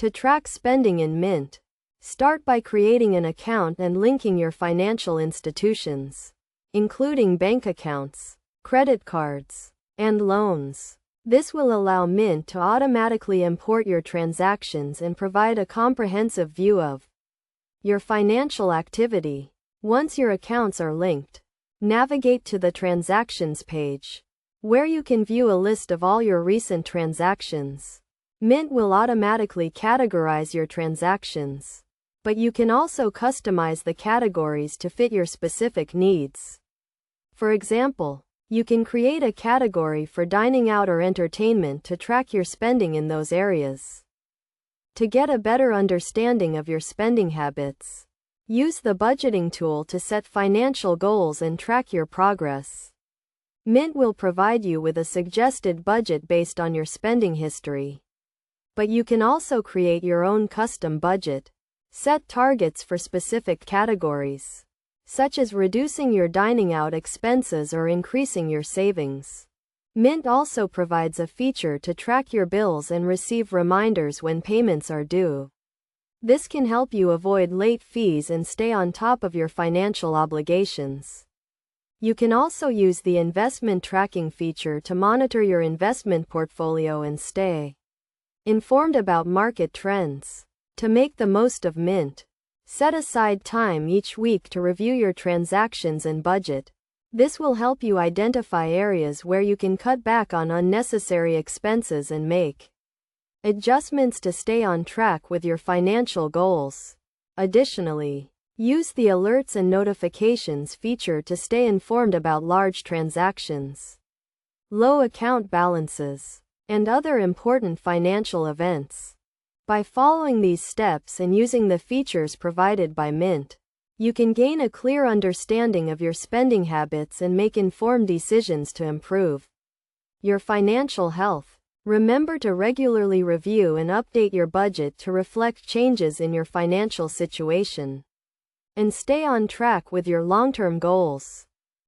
To track spending in Mint, start by creating an account and linking your financial institutions, including bank accounts, credit cards, and loans. This will allow Mint to automatically import your transactions and provide a comprehensive view of your financial activity. Once your accounts are linked, navigate to the Transactions page, where you can view a list of all your recent transactions. Mint will automatically categorize your transactions, but you can also customize the categories to fit your specific needs. For example, you can create a category for dining out or entertainment to track your spending in those areas. To get a better understanding of your spending habits, use the budgeting tool to set financial goals and track your progress. Mint will provide you with a suggested budget based on your spending history. But you can also create your own custom budget. Set targets for specific categories, such as reducing your dining out expenses or increasing your savings. Mint also provides a feature to track your bills and receive reminders when payments are due. This can help you avoid late fees and stay on top of your financial obligations. You can also use the investment tracking feature to monitor your investment portfolio and stay informed about market trends. To make the most of Mint, set aside time each week to review your transactions and budget. This will help you identify areas where you can cut back on unnecessary expenses and make adjustments to stay on track with your financial goals. Additionally, use the Alerts and Notifications feature to stay informed about large transactions, low account balances, and other important financial events. By following these steps and using the features provided by Mint, you can gain a clear understanding of your spending habits and make informed decisions to improve your financial health. Remember to regularly review and update your budget to reflect changes in your financial situation and stay on track with your long-term goals.